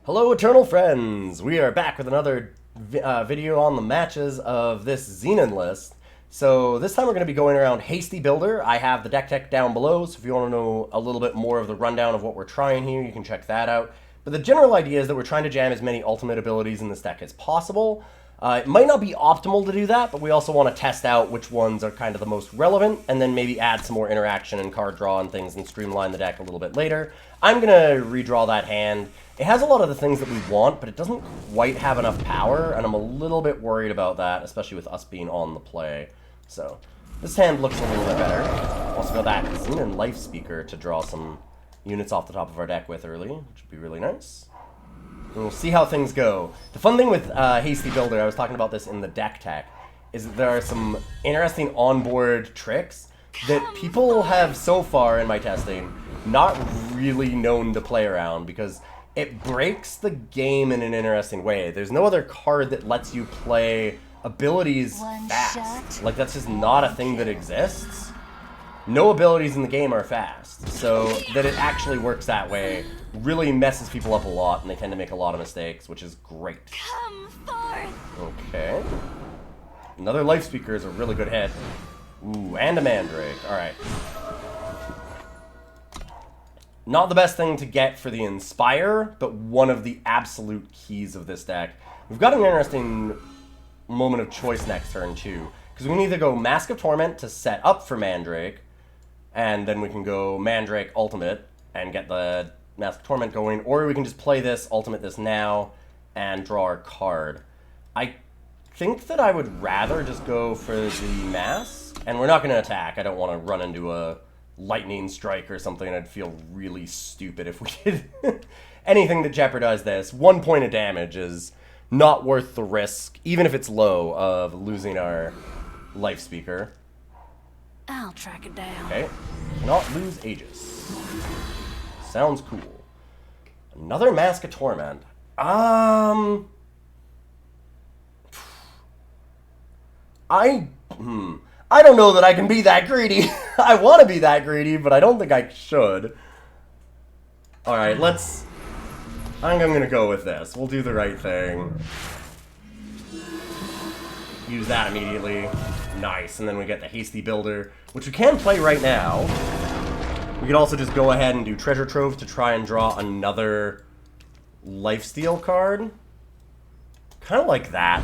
Hello, Eternal Friends! We are back with another video on the matches of this Xenan list. So this time we're going to be going around Hasty Builder. I have the deck tech down below, so if you want to know a little bit more of the rundown of what we're trying here, you can check that out. But the general idea is that we're trying to jam as many ultimate abilities in this deck as possible. It might not be optimal to do that, but we also want to test out which ones are kind of the most relevant, and then maybe add some more interaction and card draw and things and streamline the deck a little bit later. I'm going to redraw that hand. It has a lot of the things that we want, but it doesn't quite have enough power, and I'm a little bit worried about that, especially with us being on the play. So, this hand looks a little bit better. Also got that Xenan Lifespeaker to draw some units off the top of our deck with early, which would be really nice. And we'll see how things go. The fun thing with Hasty Builder, I was talking about this in the deck tech, is that there are some interesting onboard tricks that people have so far in my testing not really known to play around, because it breaks the game in an interesting way. There's no other card that lets you play abilities fast. Like, that's just not a thing that exists. No abilities in the game are fast. So that it actually works that way really messes people up a lot, and they tend to make a lot of mistakes, which is great. Come forth. Okay. Another Lifespeaker is a really good hit. Ooh, and a Mandrake. Alright. Not the best thing to get for the Inspire, but one of the absolute keys of this deck. We've got an interesting moment of choice next turn, too. Because we can either go Mask of Torment to set up for Mandrake, and then we can go Mandrake Ultimate and get the Mask of Torment going, or we can just play this, Ultimate this now, and draw our card. I think that I would rather just go for the Mask, and we're not going to attack. I don't want to run into a lightning strike or something. I'd feel really stupid if we did anything that jeopardized this. 1 point of damage is not worth the risk, even if it's low, of losing our Lifespeaker. I'll track it down. Okay. Cannot lose Aegis. Sounds cool. Another Mask of Torment. I don't know that I can be that greedy. I want to be that greedy, but I don't think I should. Alright, I'm going to go with this. We'll do the right thing. Use that immediately. Nice. And then we get the Hasty Builder, which we can play right now. We could also just go ahead and do Treasure Trove to try and draw another Lifesteal card. Kind of like that.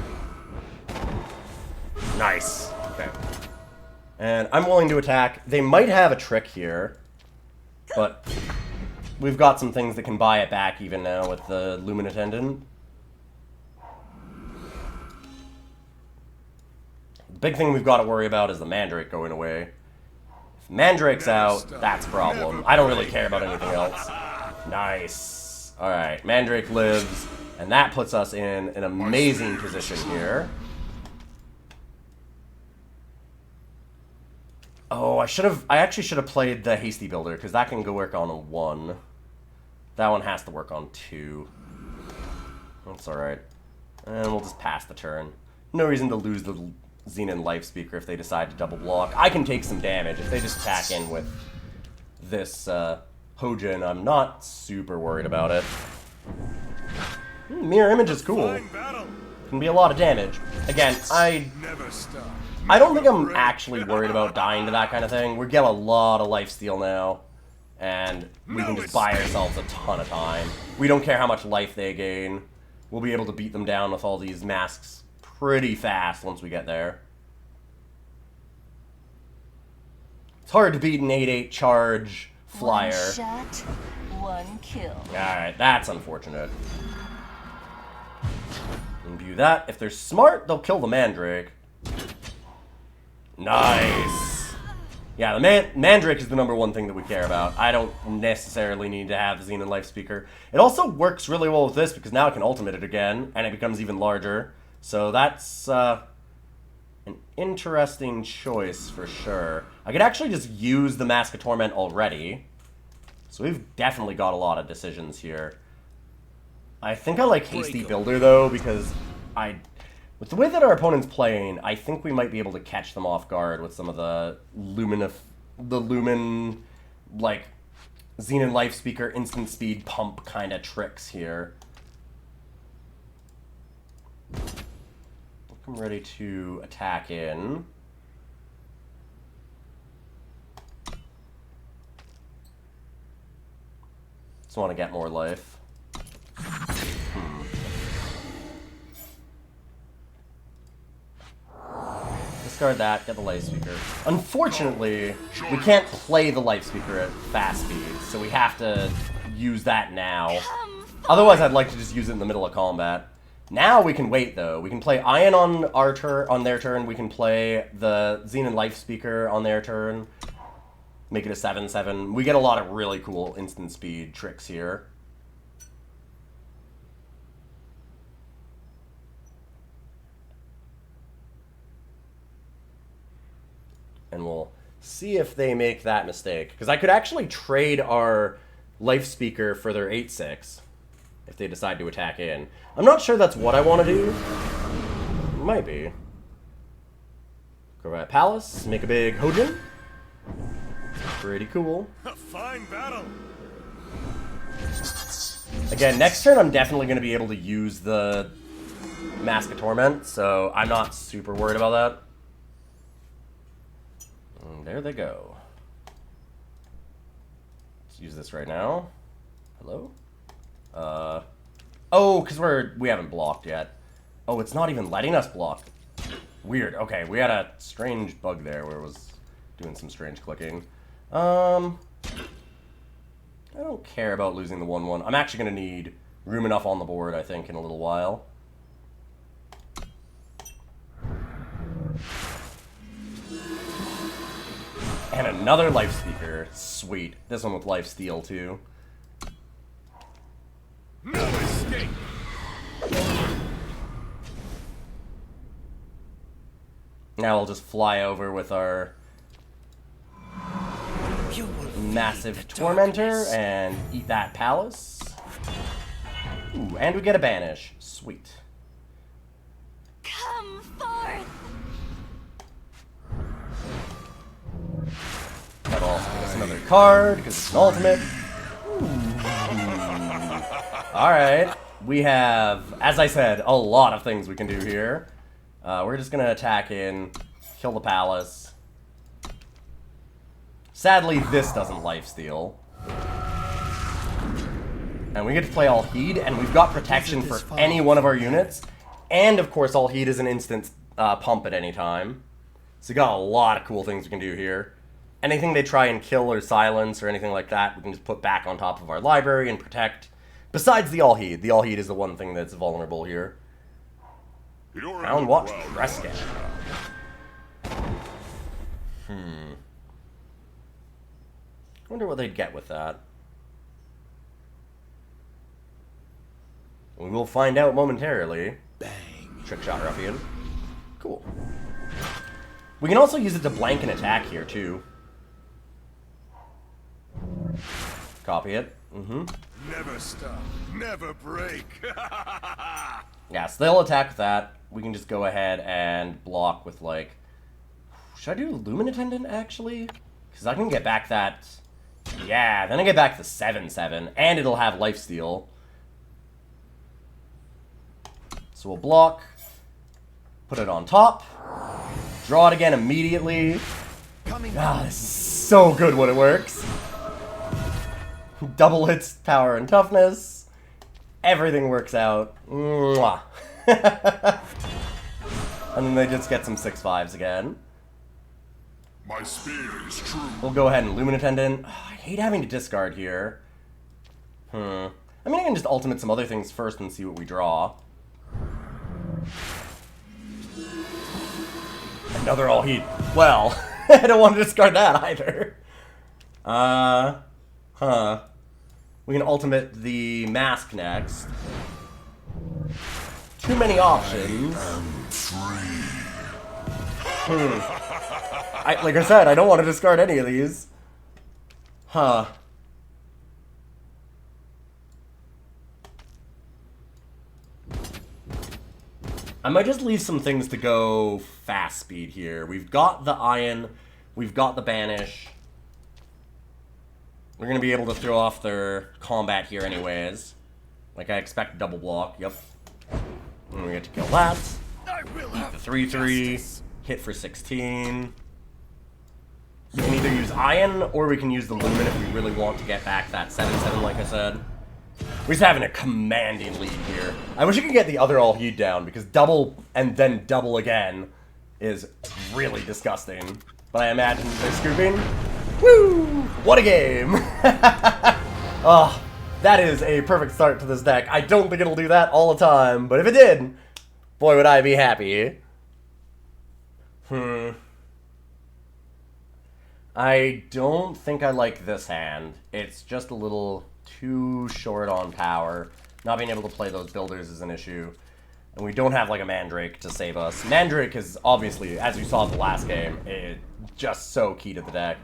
Nice. Okay. And I'm willing to attack. They might have a trick here, but we've got some things that can buy it back even now with the Lumen Attendant. The big thing we've got to worry about is the Mandrake going away. If Mandrake's out, that's a problem. I don't really care about anything else. Nice. Alright, Mandrake lives, and that puts us in an amazing position here. Oh, I actually should have played the Hasty Builder, because that can go work on a 1. That one has to work on 2. That's alright. And we'll just pass the turn. No reason to lose the Xenan Lifespeaker if they decide to double block. I can take some damage. If they just attack in with this Hojin, I'm not super worried about it. Mirror Image is cool. Can be a lot of damage. Again, I don't think I'm actually worried about dying to that kind of thing. We get a lot of lifesteal now, and we can just buy ourselves a ton of time. We don't care how much life they gain. We'll be able to beat them down with all these masks pretty fast once we get there. It's hard to beat an 8/8 charge flyer. One shot, one kill. Alright, that's unfortunate. Imbue that. If they're smart, they'll kill the Mandrake. Nice. Yeah, the Mandrake is the #1 thing that we care about. I don't necessarily need to have the Xenan Lifespeaker. It also works really well with this, because now I can ultimate it again, and it becomes even larger. So that's an interesting choice for sure. I could actually just use the Mask of Torment already. So we've definitely got a lot of decisions here. I think I like Hasty Builder, though, because with the way that our opponent's playing, I think we might be able to catch them off guard with some of the Lumen, like, Xenan Lifespeaker instant speed pump kind of tricks here. I'm ready to attack in. Just want to get more life. Discard that, get the Lifespeaker. Unfortunately, we can't play the Lifespeaker at fast speed, so we have to use that now. Otherwise, I'd like to just use it in the middle of combat. Now we can wait, though. We can play Ayan on their turn. We can play the Xenan Lifespeaker on their turn. Make it a 7/7. We get a lot of really cool instant speed tricks here. And we'll see if they make that mistake. Because I could actually trade our Lifespeaker for their 8/6 if they decide to attack in. I'm not sure that's what I want to do. Might be. Go right Palace, make a big Hojin. Pretty cool. A fine battle. Again, next turn I'm definitely going to be able to use the Mask of Torment, so I'm not super worried about that. And there they go. Let's use this right now. Hello? Oh, because we haven't blocked yet. Oh, it's not even letting us block. Weird. Okay, we had a strange bug there where it was doing some strange clicking. I don't care about losing the 1/1. I'm actually going to need room enough on the board, I think, in a little while. And another Lifespeaker. Sweet. This one with Lifesteal, too. No escape. Now we'll just fly over with our massive Tormentor and eat that Palace. Ooh, and we get a Banish. Sweet. Come forth. That'll also give us another card because it's an ultimate. Alright. We have, as I said, a lot of things we can do here. We're just going to attack in, kill the Palace. Sadly, this doesn't lifesteal. And we get to play Alhed, and we've got protection for any one of our units. And, of course, Alhed is an instant pump at any time. So we got a lot of cool things we can do here. Anything they try and kill or silence or anything like that, we can just put back on top of our library and protect. Besides the Alhed. The Alhed is the one thing that's vulnerable here. Round watch Crest. Wonder what they'd get with that. We will find out momentarily. Bang. Trick shot ruffian. Cool. We can also use it to blank an attack here too. Copy it. Never stop. Never break. Yeah, so they'll attack with that. We can just go ahead and block with, like... Should I do Lumen Attendant, actually? Because I can get back that... Yeah, then I get back the 7/7, and it'll have Lifesteal. So we'll block. Put it on top. Draw it again immediately. Ah, this is so good when it works. Double hits power and toughness. Everything works out. Mwah. And then they just get some 6/5s again. My spear is true. We'll go ahead and Lumen Attendant. Oh, I hate having to discard here. I mean, I can just ultimate some other things first and see what we draw. Another Alhed. Well, I don't want to discard that either. We can ultimate the Mask next. Too many options. Like I said, I don't want to discard any of these. I might just leave some things to go fast speed here. We've got the Ayan, we've got the Banish. We're going to be able to throw off their combat here anyways. Like I expect double block, yep. And we get to kill that. Eat the 3/3, hit for 16. We can either use Ayan or we can use the Lumen if we really want to get back that 7/7, like I said. We're just having a commanding lead here. I wish you could get the other Alhed down, because double and then double again is really disgusting. But I imagine they're scooping. Woo! What a game! Oh, that is a perfect start to this deck. I don't think it'll do that all the time, but if it did, boy would I be happy. I don't think I like this hand. It's just a little too short on power. Not being able to play those builders is an issue. And we don't have like a Mandrake to save us. Mandrake is obviously, as you saw in the last game, just so key to the deck.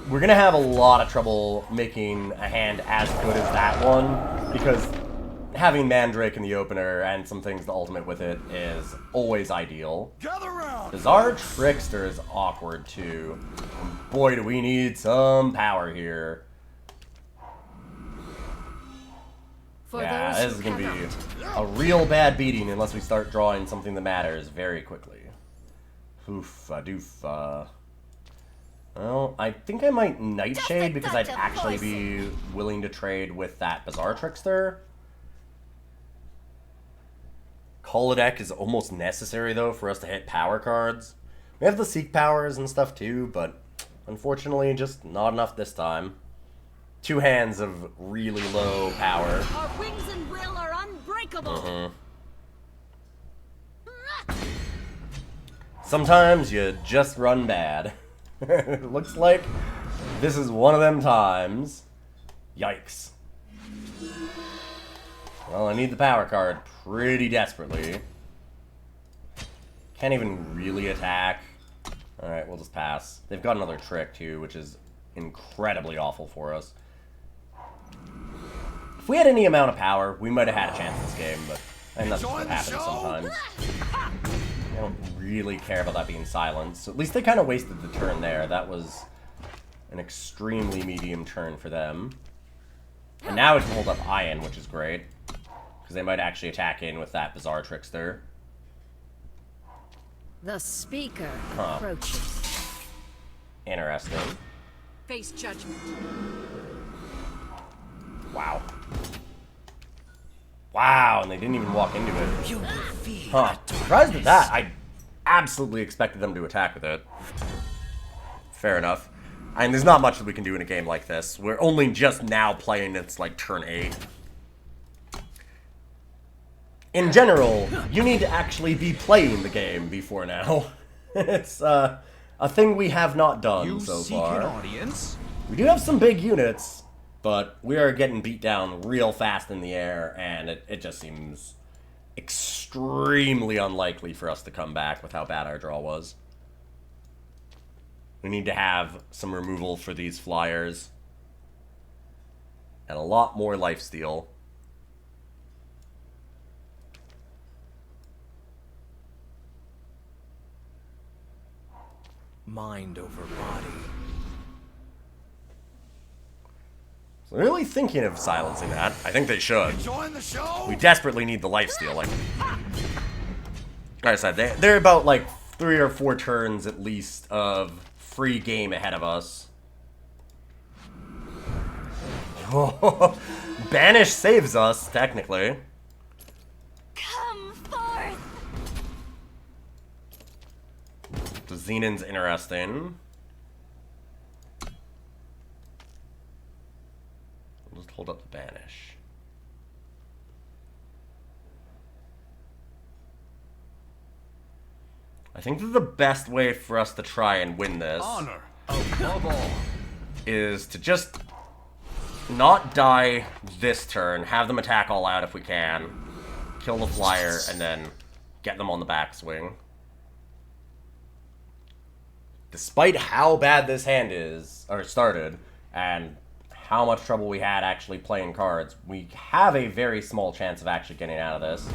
We're going to have a lot of trouble making a hand as good as that one, because having Mandrake in the opener and some things to ultimate with it is always ideal. Bizarre Trickster is awkward too. And boy, do we need some power here. Yeah, this is going to be a real bad beating unless we start drawing something that matters very quickly. Oofa doofa. Well, I think I might Nightshade because I'd actually be willing to trade with that Bizarre Trickster. Cull deck is almost necessary, though, for us to hit power cards. We have the Seek powers and stuff, too, but unfortunately, just not enough this time. Two hands of really low power. Our wings and will are unbreakable. Sometimes you just run bad. It looks like this is one of them times. Yikes. Well, I need the power card pretty desperately. Can't even really attack. Alright, we'll just pass. They've got another trick, too, which is incredibly awful for us. If we had any amount of power, we might have had a chance this game, but I think that's just what happens sometimes. I don't really care about that being silenced. So at least they kind of wasted the turn there. That was an extremely medium turn for them. And now we can hold up Ayan, which is great, because they might actually attack in with that Bizarre Trickster. The speaker approaches. Interesting. Face judgment. Wow. Wow, and they didn't even walk into it. Huh. Surprised at that. I absolutely expected them to attack with it. Fair enough. I mean, there's not much that we can do in a game like this. We're only just now playing it's like turn 8. In general, you need to actually be playing the game before now. It's a thing we have not done so far. We do have some big units, but we are getting beat down real fast in the air, and it just seems extremely unlikely for us to come back with how bad our draw was. We need to have some removal for these flyers, and a lot more lifesteal. Mind over body. So they're really thinking of silencing that. I think they should. We desperately need the lifesteal. Like I said, they're about like 3 or 4 turns at least of free game ahead of us. Banish saves us, technically. Come forth. So Xenan's interesting. We'll just hold up the Banish. I think that the best way for us to try and win this is to just not die this turn, have them attack all out if we can, kill the flyer, and then get them on the backswing. Despite how bad this hand is, or started, and how much trouble we had actually playing cards, we have a very small chance of actually getting out of this.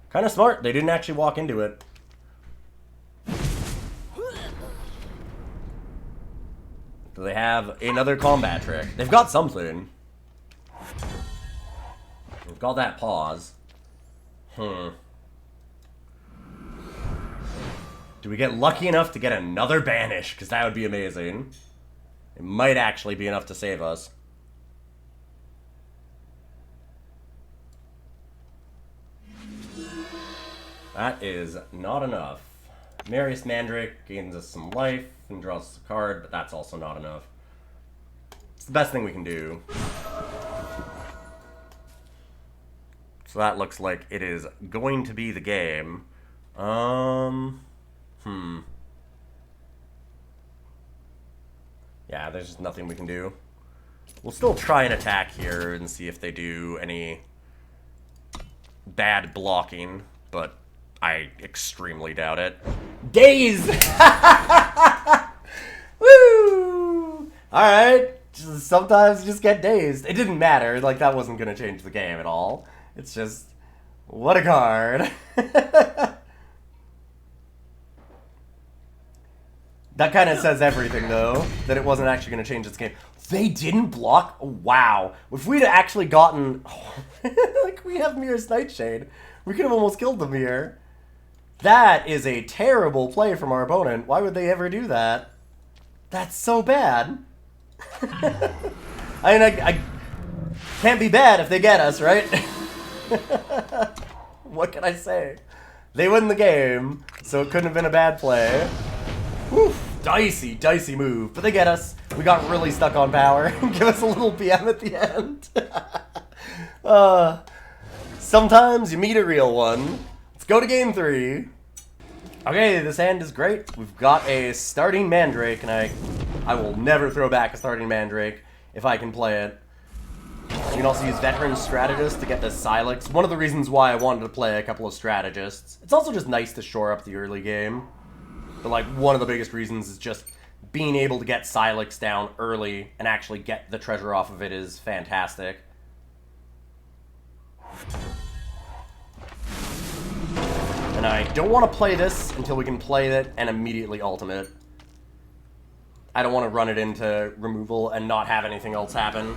Kind of smart. They didn't actually walk into it. Do they have another combat trick? They've got something. They've got that pause. Do we get lucky enough to get another Banish? Because that would be amazing. It might actually be enough to save us. That is not enough. Merriest Mandrake gains us some life and draws us a card, but that's also not enough. It's the best thing we can do. So that looks like it is going to be the game. Yeah, there's just nothing we can do. We'll still try and attack here and see if they do any bad blocking, but I extremely doubt it. Daze! Woo! Alright, sometimes you just get dazed. It didn't matter, like that wasn't gonna change the game at all. It's just, what a card. That kind of says everything, though, that it wasn't actually going to change its game. They didn't block? Wow. If we'd actually gotten... like, we have Miris Nightshade. We could have almost killed the Mir. That is a terrible play from our opponent. Why would they ever do that? That's so bad. I mean, I can't be bad if they get us, right? What can I say? They win the game, so it couldn't have been a bad play. Whew, dicey, dicey move. But they get us. We got really stuck on power. Give us a little PM at the end. Sometimes you meet a real one. Let's go to game 3. Okay, this hand is great. We've got a starting Mandrake, and I will never throw back a starting Mandrake if I can play it. You can also use Veteran Strategist to get the Cylix. One of the reasons why I wanted to play a couple of Strategists. It's also just nice to shore up the early game. But, like, one of the biggest reasons is just being able to get Cylix down early and actually get the treasure off of it is fantastic. And I don't want to play this until we can play it and immediately ultimate. I don't want to run it into removal and not have anything else happen.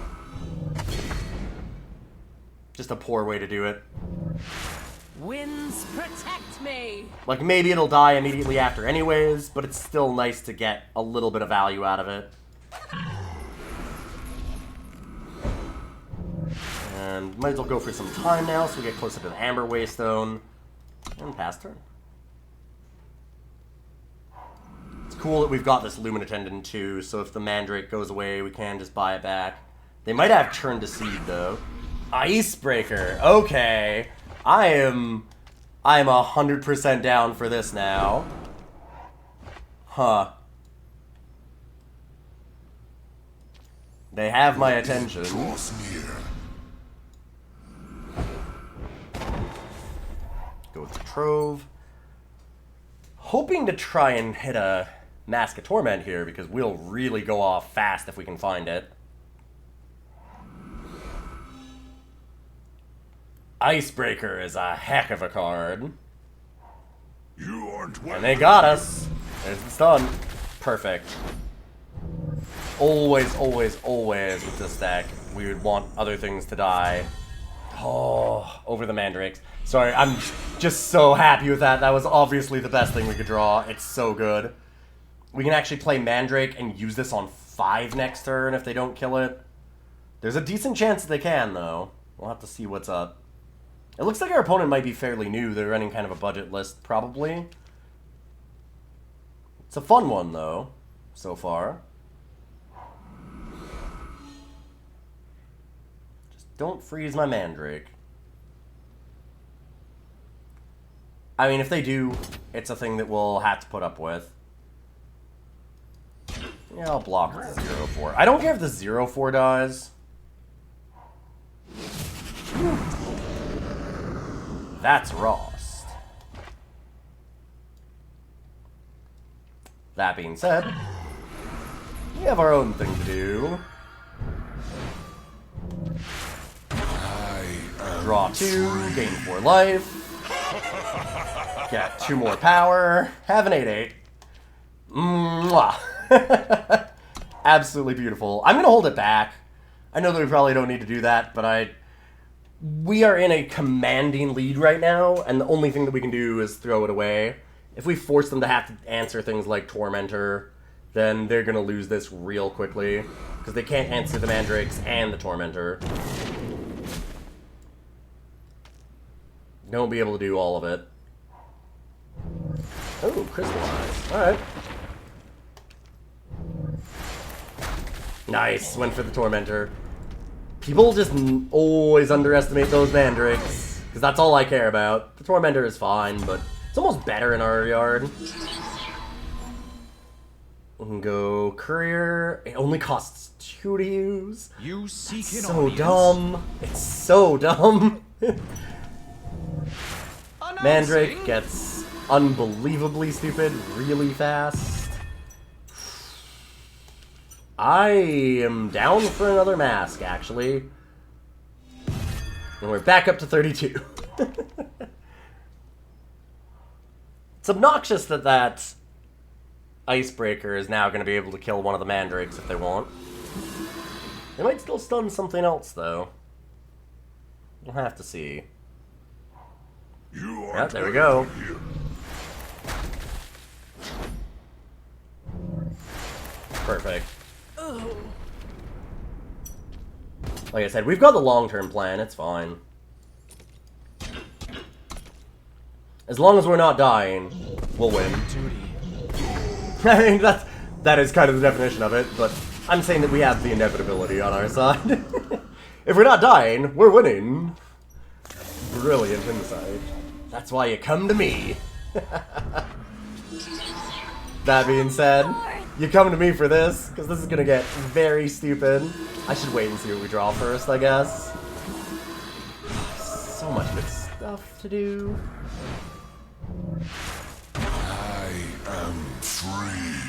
Just a poor way to do it. Winds protect me. Like, maybe it'll die immediately after anyways, but it's still nice to get a little bit of value out of it. And might as well go for some time now, so we get closer to the Amber Waystone. And pass turn. It's cool that we've got this Lumen Attendant too, so if the Mandrake goes away, we can just buy it back. They might have Turn to Seed, though. Icebreaker. Okay. I am 100% down for this now. Huh. They have my attention. Go with the Trove. Hoping to try and hit a Mask of Torment here, because we'll really go off fast if we can find it. Icebreaker is a heck of a card. You aren't And they got us. There's the stun. Perfect. Always, always, always with this deck, we would want other things to die. Oh, over the Mandrakes. Sorry, I'm just so happy with that. That was obviously the best thing we could draw. It's so good. We can actually play Mandrake and use this on 5 next turn if they don't kill it. There's a decent chance that they can, though. We'll have to see what's up. It looks like our opponent might be fairly new. They're running kind of a budget list, probably. It's a fun one, though, so far. Just don't freeze my Mandrake. I mean, if they do, it's a thing that we'll have to put up with. Yeah, I'll block with the 0-4. I don't care if the 0-4 dies. That's Rost. That being said, we have our own thing to do. Draw 2, gain 4 life. Get 2 more power. Have an 8-8. Mwah. Absolutely beautiful. I'm going to hold it back. I know that we probably don't need to do that, but we are in a commanding lead right now, and the only thing that we can do is throw it away. If we force them to have to answer things like Tormentor, then they're going to lose this real quickly, because they can't answer the Mandrakes and the Tormentor. They won't be able to do all of it. Oh, crystallized. Alright. Nice, went for the Tormentor. People just always underestimate those Mandrakes, because that's all I care about. The Tormentor is fine, but it's almost better in our yard. We can go Courier. It only costs 2 to use. You seek an So audience? dumb. It's so dumb. Mandrake gets unbelievably stupid really fast. I am down for another mask, actually. And we're back up to 32. It's obnoxious that that Icebreaker is now going to be able to kill one of the Mandrakes if they want. They might still stun something else, though. We'll have to see. Yeah, there we go. Perfect. Like I said, we've got the long-term plan. It's fine. As long as we're not dying, we'll win. I mean, that is kind of the definition of it, but I'm saying that we have the inevitability on our side. If we're not dying, we're winning. Brilliant insight. That's why you come to me. That being said, you come to me for this, because this is going to get very stupid. I should wait and see what we draw first, I guess. So much good stuff to do. I am free.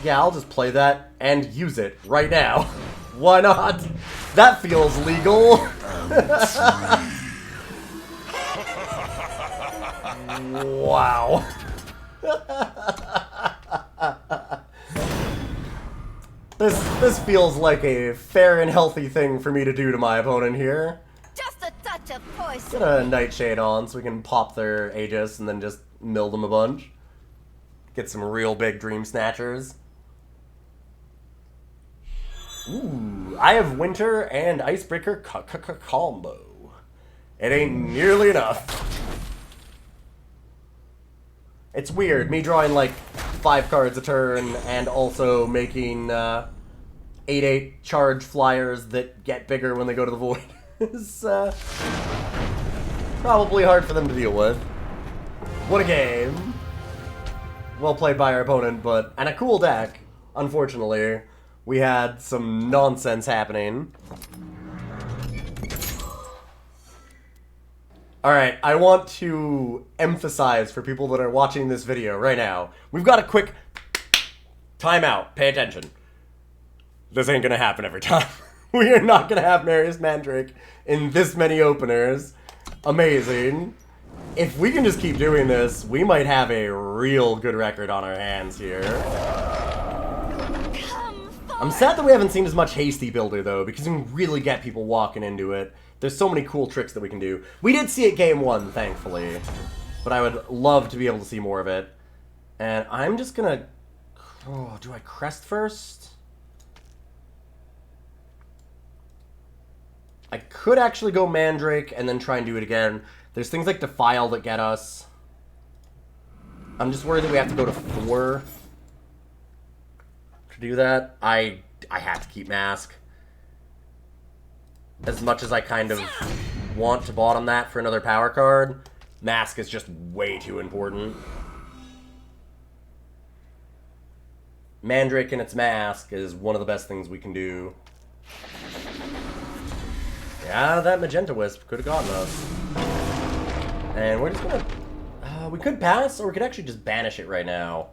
Yeah, I'll just play that and use it right now. Why not? That feels legal. Wow. This feels like a fair and healthy thing for me to do to my opponent here. Just a touch of poison. Get a Nightshade on so we can pop their Aegis and then just mill them a bunch. Get some real big Dreamsnatchers. Ooh, I have Winter and Icebreaker combo. It ain't nearly enough. It's weird, me drawing like 5 cards a turn and also making 8/8 charge flyers that get bigger when they go to the void. Is probably hard for them to deal with. What a game. Well played by our opponent, but... and a cool deck. Unfortunately, we had some nonsense happening. Alright, I want to emphasize for people that are watching this video right now, we've got a quick timeout. Pay attention. This ain't gonna happen every time. We are not gonna have Merriest Mandrake in this many openers. Amazing. If we can just keep doing this, we might have a real good record on our hands here. I'm sad that we haven't seen as much Hasty Builder, though, because we can really get people walking into it. There's so many cool tricks that we can do. We did see it game 1, thankfully, but I would love to be able to see more of it. And I'm just gonna... oh, do I Crest first? I could actually go Mandrake and then try and do it again. There's things like Defile that get us. I'm just worried that we have to go to 4 to do that. I have to keep Mask. As much as I kind of want to bottom that for another power card, Mask is just way too important. Mandrake and its Mask is one of the best things we can do. Yeah, that Magenta Wisp could have gotten us. And we're just gonna... we could pass, or we could actually just banish it right now.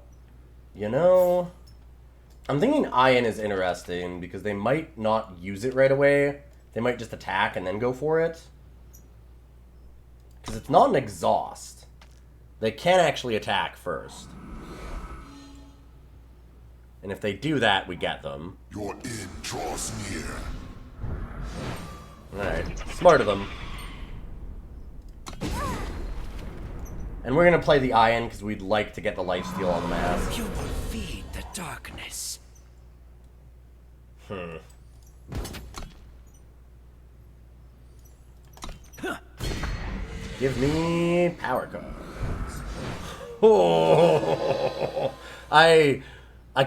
You know... I'm thinking Ayan is interesting, because they might not use it right away. They might just attack and then go for it. Because it's not an exhaust. They can actually attack first. And if they do that, we get them. Your end draws near. Alright, smart of them. And we're gonna play the Ayan because we'd like to get the lifesteal on the mask. You will feed the darkness. Give me power cards. Oh, I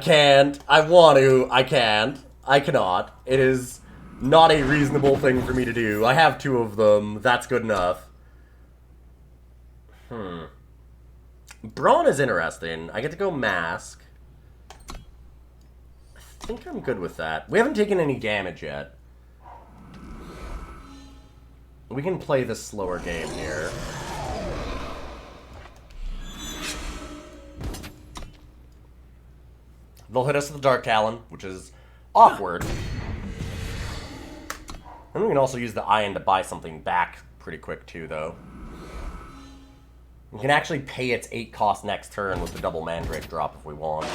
can't. I want to. I can't. I cannot. It is not a reasonable thing for me to do. I have 2 of them. That's good enough. Braun is interesting. I get to go mask. I think I'm good with that. We haven't taken any damage yet. We can play the slower game here. They'll hit us with the Dark Talon, which is awkward. And we can also use the Ayan to buy something back pretty quick too, though. We can actually pay its 8 cost next turn with the double Mandrake drop if we want.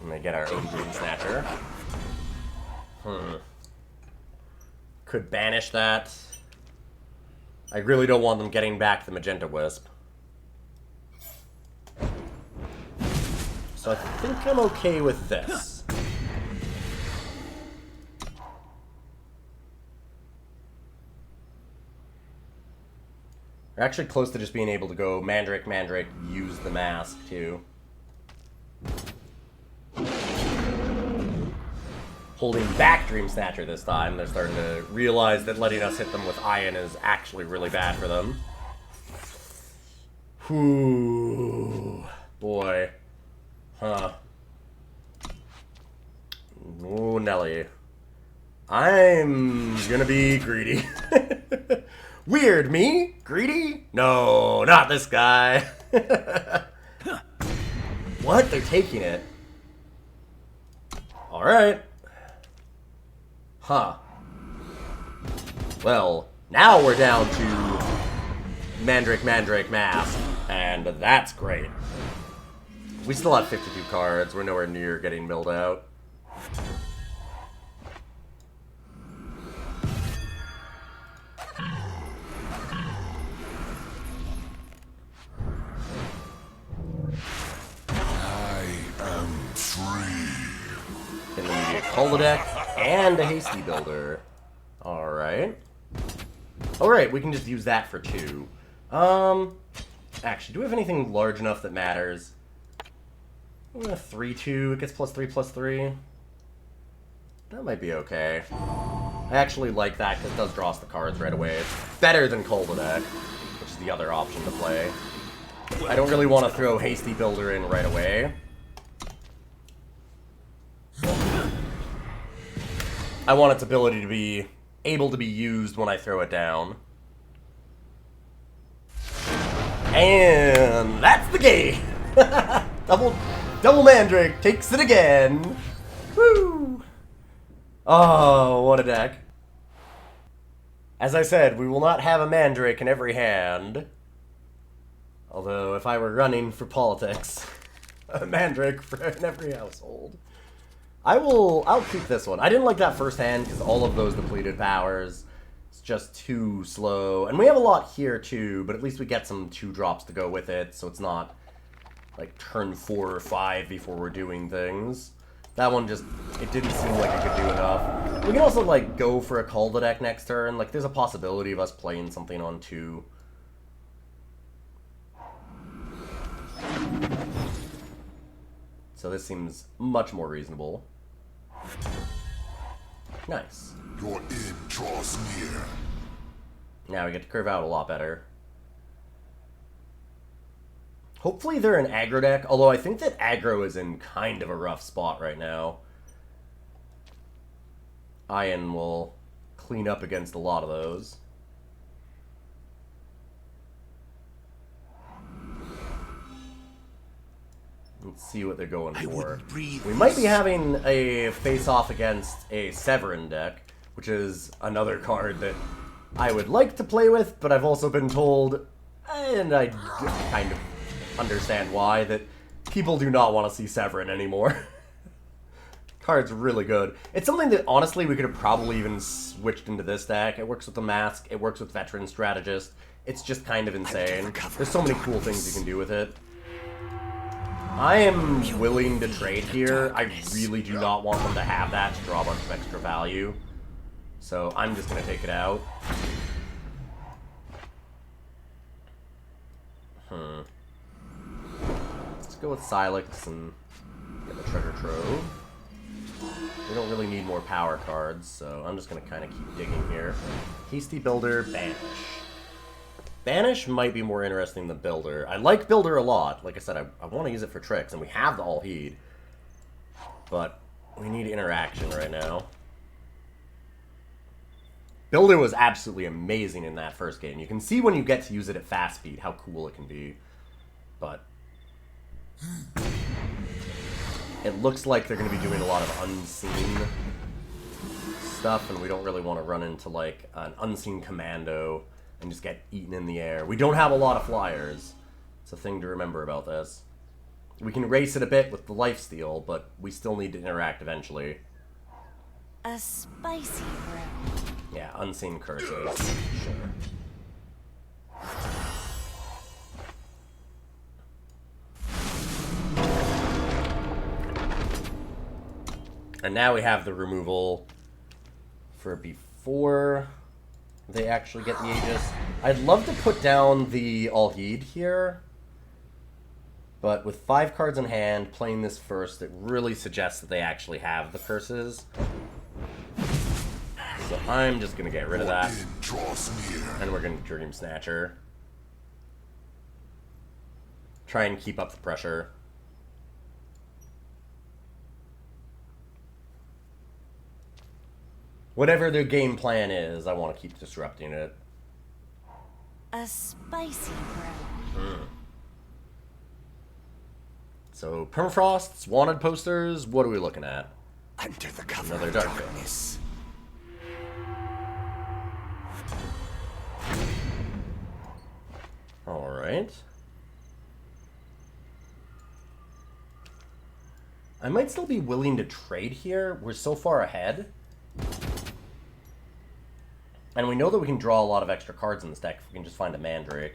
And they get our own Dreamsnatcher. Could banish that. I really don't want them getting back the Magenta Wisp. So I think I'm okay with this. We're actually close to just being able to go Mandrake, use the mask too. Holding back Dreamsnatcher this time. They're starting to realize that letting us hit them with Ayan is actually really bad for them. Whew. Boy. Huh. Oh, Nelly. I'm gonna be greedy. Weird, me? Greedy? No, not this guy. What? They're taking it. Alright. Huh. Well, now we're down to Mandrake Mask, and that's great. We still have 52 cards. We're nowhere near getting milled out. I am free. And then we get Cull the deck and a Hasty builder. Alright. Alright, we can just use that for 2. Actually, do we have anything large enough that matters? 3/2, it gets +3/+3. That might be okay. I actually like that because it does draw us the cards right away. It's better than Cull the deck, which is the other option to play. I don't really want to throw Hasty builder in right away. I want its ability to be able to be used when I throw it down. And that's the game! Double Mandrake takes it again! Woo! Oh, what a deck. As I said, we will not have a Mandrake in every hand. Although, if I were running for politics, a Mandrake in every household. I'll keep this one. I didn't like that first hand because all of those depleted powers. It's just too slow. And we have a lot here too, but at least we get some 2-drops to go with it, so it's not like turn 4 or 5 before we're doing things. That one just, it didn't seem like it could do enough. We can also like go for a Cull the deck next turn. Like there's a possibility of us playing something on 2. So this seems much more reasonable. Nice. Your end draws near. Now we get to curve out a lot better. Hopefully they're an aggro deck, although I think that aggro is in kind of a rough spot right now. Ayan will clean up against a lot of those. Let's see what they're going for. We might be having a face-off against a Severin deck, which is another card that I would like to play with, but I've also been told, and I kind of understand why, that People do not want to see Severin anymore. Card's really good. It's something that, honestly, we could have probably even switched into this deck. It works with the Mask. It works with Veteran Strategist. It's just kind of insane. There's so many cool things you can do with it. I am willing to trade here. I really do not want them to have that to draw a bunch of extra value. So I'm just going to take it out. Let's go with Cylix and get the treasure trove. We don't really need more power cards, so I'm just going to kind of keep digging here. Hasty Builder, Banish. Banish might be more interesting than Builder. I like Builder a lot. Like I said, I want to use it for tricks, and we have the Alhed. But we need interaction right now. Builder was absolutely amazing in that first game. You can see when you get to use it at fast speed how cool it can be. But it looks like they're going to be doing a lot of unseen stuff, and we don't really want to run into like an unseen commando and just get eaten in the air. We don't have a lot of flyers. It's a thing to remember about this. We can race it a bit with the lifesteal, but we still need to interact eventually. A spicy brew. Yeah, unseen curses. Sure. And now we have the removal for before they actually get the Aegis. I'd love to put down the Alhed here, but with 5 cards in hand, playing this first, it really suggests that they actually have the curses. So I'm just going to get rid of that. And we're going to Dreamsnatcher. Try and keep up the pressure. Whatever their game plan is, I want to keep disrupting it. A spicy brew. So, Permafrosts, wanted posters, what are we looking at? Under the cover Another of darkness. Alright. I might still be willing to trade here. We're so far ahead. And we know that we can draw a lot of extra cards in this deck if we can just find a Mandrake.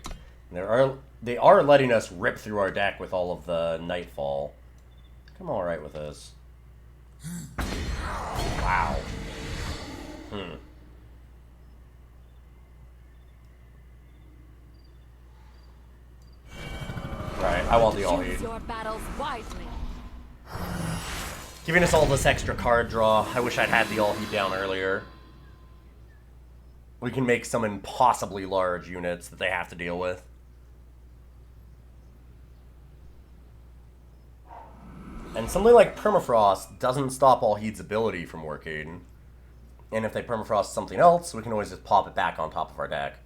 And they are letting us rip through our deck with all of the Nightfall. I'm alright with this. Wow. Right, I want the Choose Alhed. your battles wisely. Giving us all this extra card draw. I wish I'd had the Alhed down earlier. We can make some impossibly large units that they have to deal with. And something like Permafrost doesn't stop Alhed's ability from working. And if they Permafrost something else, we can always just pop it back on top of our deck.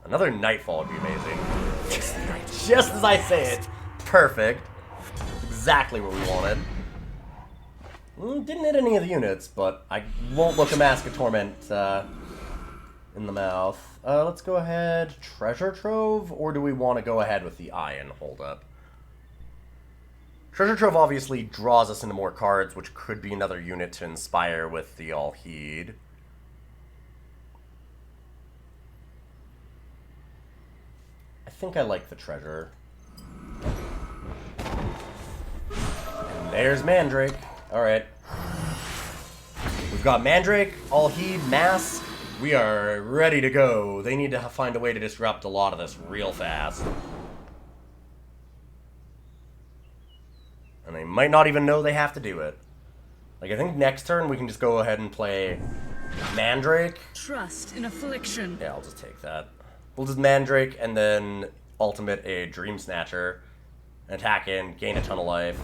Another Nightfall would be amazing. Just as I say it. Perfect. Exactly what we wanted. Didn't hit any of the units, but I won't look a Mask of Torment in the mouth. Let's go ahead. Treasure Trove, or do we want to go ahead with the Ayan holdup? Treasure Trove obviously draws us into more cards, which could be another unit to inspire with the Alhed. I think I like the treasure. And there's Mandrake. Alright. We've got Mandrake, Alhed, Mask. We are ready to go. They need to find a way to disrupt a lot of this real fast. And they might not even know they have to do it. Like, I think next turn we can just go ahead and play Mandrake. Trust in affliction. Yeah, I'll just take that. We'll just Mandrake and then ultimate a Dreamsnatcher. Attack in, gain a ton of life.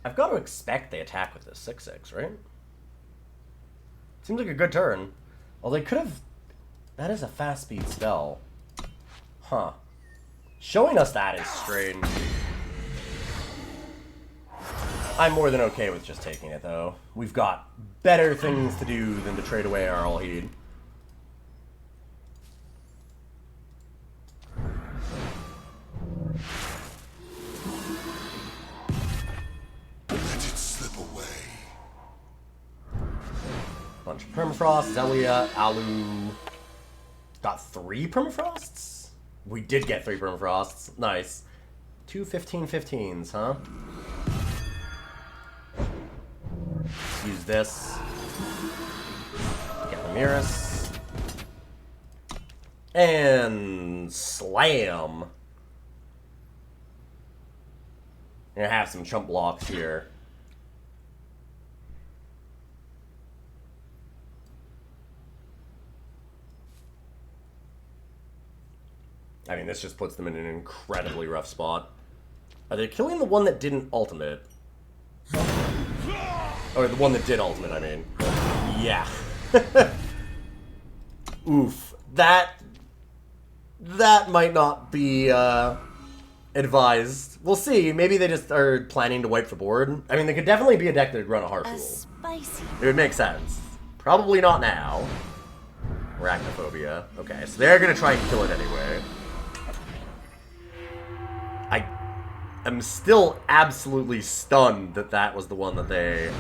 I've got to expect they attack with this 6/6, right? Seems like a good turn. Well, they could have... That is a fast speed spell. Huh. Showing us that is strange. I'm more than okay with just taking it, though. We've got better things to do than to trade away our Alhed. bunch of permafrost. Zelia, Alu got 3 permafrosts? We did get 3 permafrosts. Nice. 2 15/15s, huh? Let's use this. Get the Miris. And slam. Gonna have some chump blocks here. I mean, this just puts them in an incredibly rough spot. Are they killing the one that didn't ultimate? Or the one that did ultimate, I mean. Yeah. Oof. That might not be advised. We'll see. Maybe they just are planning to wipe the board. I mean, they could definitely be a deck that would run a harsh rule. Spicy. It would make sense. Probably not now. Arachnophobia. Okay, so they're gonna try and kill it anyway. I'm still absolutely stunned that that was the one that they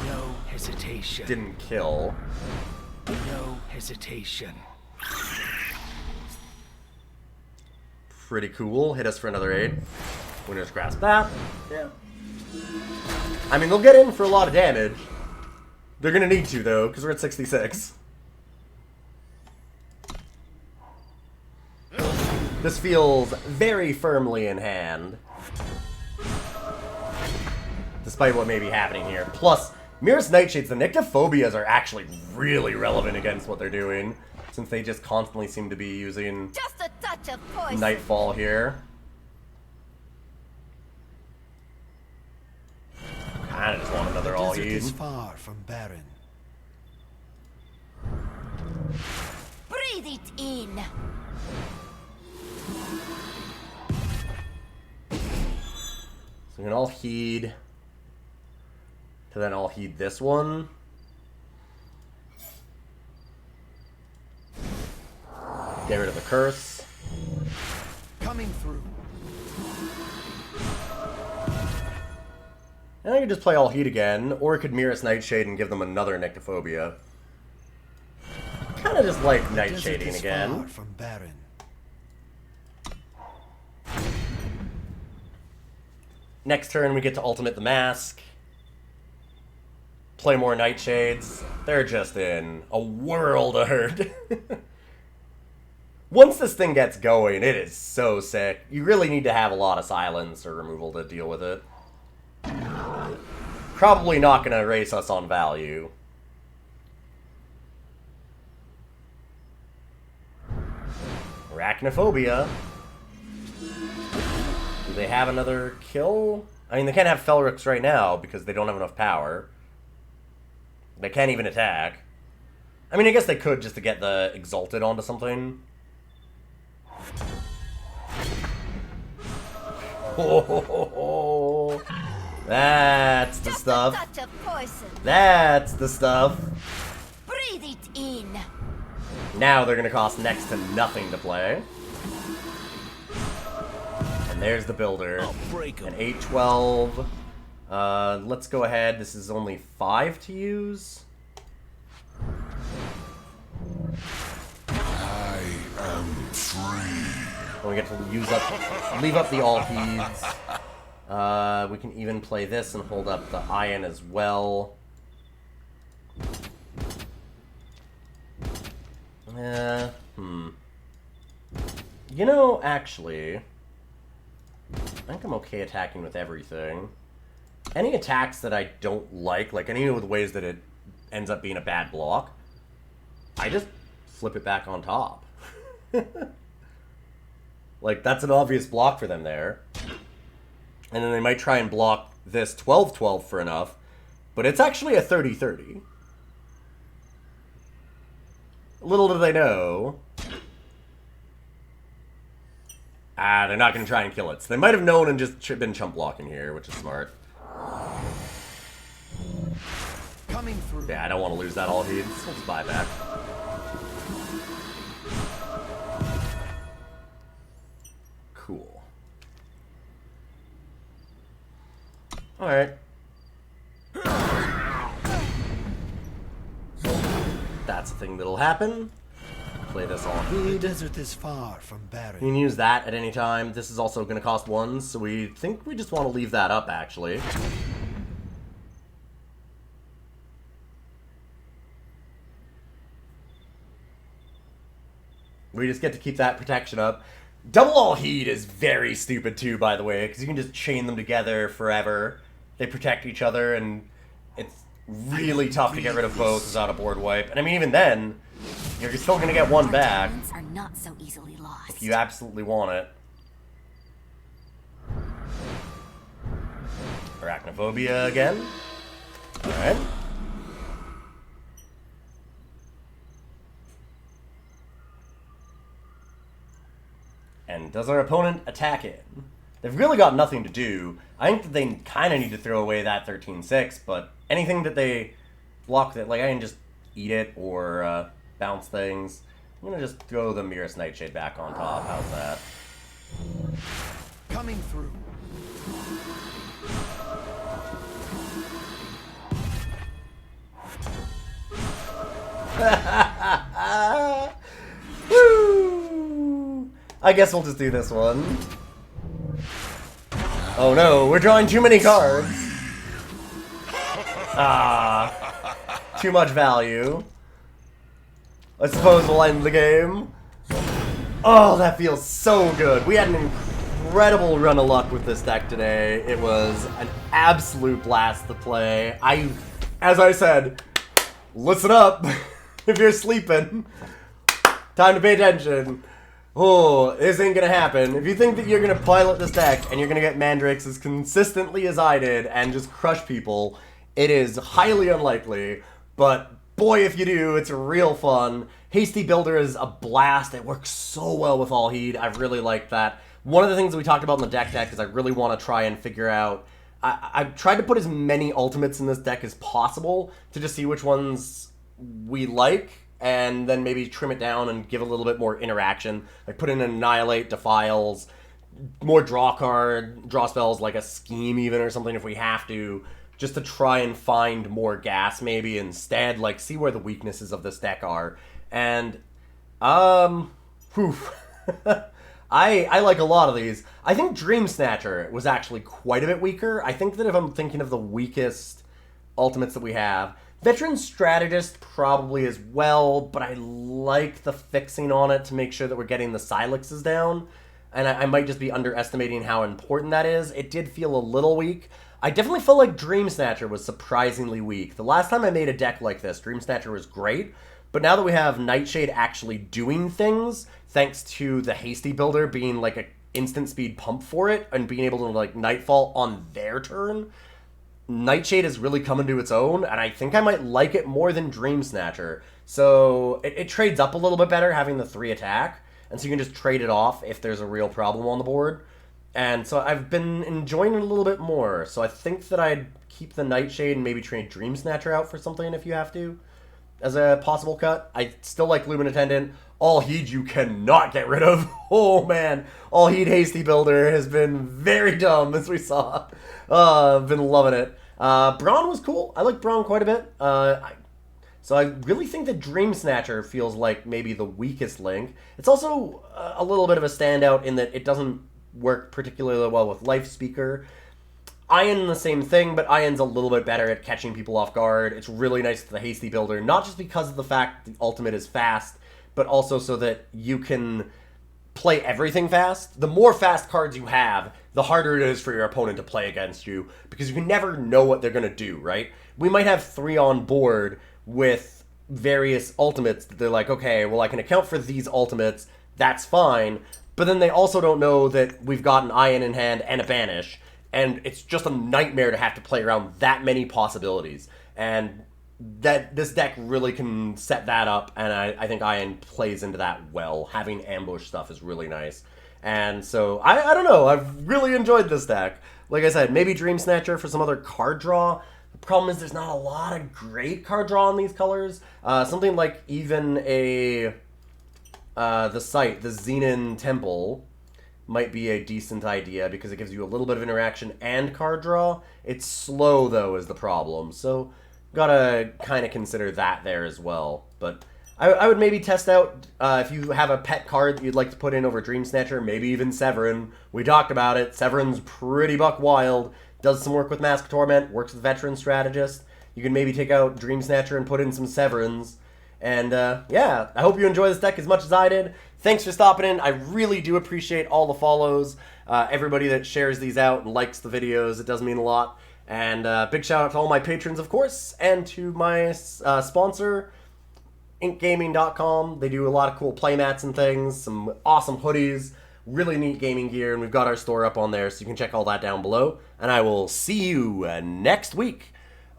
No hesitation. didn't kill. No hesitation. Pretty cool. Hit us for another 8. Winner's Grasp that. Yeah. I mean, they'll get in for a lot of damage. They're gonna need to, though, because we're at 66. This feels very firmly in hand. Despite what may be happening here. Plus, Miris Nightshades, the Nyctophobias are actually really relevant against what they're doing. Since they just constantly seem to be using Just a touch of poison. Nightfall here. Kinda just want another all Desert heed. is far from barren. Breathe it in. So we can all heed. To then all heed this one. Get rid of the curse. Coming through. And I could just play all heat again, or it could Miris Nightshade and give them another Nyctophobia. Kinda just like Desert Nightshading is again. far from barren. Next turn we get to ultimate the mask. Play more Nightshades. They're just in a world of hurt. Once this thing gets going, it is so sick. You really need to have a lot of silence or removal to deal with it. Probably not going to erase us on value. Arachnophobia. Do they have another kill? I mean, they can't have Felrix right now because they don't have enough power. They can't even attack. I mean, I guess they could just to get the Exalted onto something. Oh, that's the Just stuff. a touch of poison. That's the stuff. Breathe it in. Now they're going to cost next to nothing to play. And there's the builder. I'll break 'em. An 8-12. Let's go ahead. This is only 5 to use. I am free. And we get to leave up the all heeds. We can even play this and hold up the Ayan as well. You know, actually, I think I'm okay attacking with everything. Any attacks that I don't like any of the ways that it ends up being a bad block, I just flip it back on top. Like, that's an obvious block for them there. And then they might try and block this 12-12 for enough, but it's actually a 30-30. Little do they know. They're not going to try and kill it. So they might have known and just been chump blocking here, which is smart. Coming through. Yeah, I don't want to lose that all heed. We'll just buy back. Cool. Alright. that's a thing that'll happen. Play this all The heed. desert is far from You barren. can use that at any time. This is also going to cost 1, so we think we just want to leave that up, actually. We just get to keep that protection up. Double all heed is very stupid too, by the way, because you can just chain them together forever. They protect each other, and it's really tough to get rid of both without a board wipe. And I mean, even then, you're still going to get one Our back talents are not so easily lost. if you absolutely want it. Arachnophobia again. Alright. And does our opponent attack it? They've really got nothing to do. I think that they kind of need to throw away that 13-6, but anything that they block, that, like, I can just eat it or bounce things. I'm going to just throw the Miris Nightshade back on top. How's that? Coming through. Woo! I guess we'll just do this one. Oh no, we're drawing too many cards. Ah, too much value. I suppose we'll end the game. Oh, that feels so good. We had an incredible run of luck with this deck today. It was an absolute blast to play. As I said, listen up if you're sleeping. Time to pay attention. Oh, this ain't gonna happen. If you think that you're gonna pilot this deck and you're gonna get Mandrakes as consistently as I did and just crush people, it is highly unlikely. But boy, if you do, it's real fun. Hasty Builder is a blast. It works so well with all heed. I really like that. One of the things that we talked about in the deck is I really want to try and figure out... I've tried to put as many ultimates in this deck as possible to just see which ones we like, and then maybe trim it down and give a little bit more interaction. Like put in Annihilate, Defiles, more draw spells like a Scheme even or something if we have to, just to try and find more gas maybe instead, like see where the weaknesses of this deck are. And, whew. I like a lot of these. I think Dreamsnatcher was actually quite a bit weaker. I think that if I'm thinking of the weakest ultimates that we have, Veteran Strategist probably as well, but I like the fixing on it to make sure that we're getting the Cylixes down. And I might just be underestimating how important that is. It did feel a little weak. I definitely felt like Dreamsnatcher was surprisingly weak. The last time I made a deck like this, Dreamsnatcher was great. But now that we have Nightshade actually doing things, thanks to the Hasty Builder being like an instant speed pump for it, and being able to like Nightfall on their turn, Nightshade is really coming to its own, and I think I might like it more than Dreamsnatcher. So it trades up a little bit better having the 3 attack, and so you can just trade it off if there's a real problem on the board. And so I've been enjoying it a little bit more. So I think that I'd keep the Nightshade and maybe trade Dreamsnatcher out for something if you have to, as a possible cut. I still like Lumen Attendant. All Heed you cannot get rid of. Oh man, All Heed Hasty Builder has been very dumb, as we saw. I've been loving it. Braun was cool. I like Braun quite a bit. So I really think that Dreamsnatcher feels like maybe the weakest link. It's also a little bit of a standout in that it doesn't work particularly well with Lifespeaker. Ayan, the same thing, but Ayan's a little bit better at catching people off guard. It's really nice to the Hasty Builder, not just because of the fact the ultimate is fast, but also so that you can play everything fast. The more fast cards you have, the harder it is for your opponent to play against you, because you can never know what they're going to do, right? We might have 3 on board with various ultimates that they're like, okay, well, I can account for these ultimates, that's fine, but then they also don't know that we've got an Ayan in hand and a Banish, and it's just a nightmare to have to play around that many possibilities. And that this deck really can set that up, and I think Ayan plays into that well. Having ambush stuff is really nice. And so, I don't know, I've really enjoyed this deck. Like I said, maybe Dreamsnatcher for some other card draw. The problem is there's not a lot of great card draw in these colors. Something like even the site, the Xenan Temple, might be a decent idea because it gives you a little bit of interaction and card draw. It's slow, though, is the problem. So, gotta kind of consider that there as well. But I would maybe test out if you have a pet card that you'd like to put in over Dreamsnatcher, maybe even Severin. We talked about it. Severin's pretty buck wild. Does some work with Mask Torment, works with Veteran Strategist. You can maybe take out Dreamsnatcher and put in some Severins. And yeah, I hope you enjoy this deck as much as I did. Thanks for stopping in. I really do appreciate all the follows. Everybody that shares these out and likes the videos. It does mean a lot. And big shout out to all my patrons, of course, and to my sponsor, inkgaming.com. They do a lot of cool playmats and things, some awesome hoodies, really neat gaming gear, and we've got our store up on there, so you can check all that down below. And I will see you next week.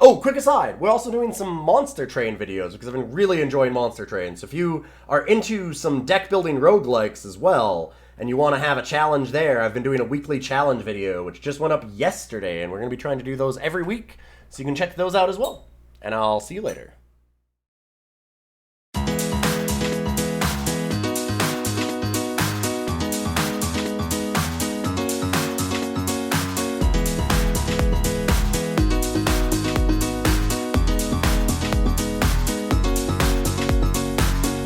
Oh, quick aside, we're also doing some Monster Train videos, because I've been really enjoying Monster Train. So if you are into some deck building roguelikes as well, and you want to have a challenge there, I've been doing a weekly challenge video, which just went up yesterday, and we're going to be trying to do those every week, so you can check those out as well. And I'll see you later.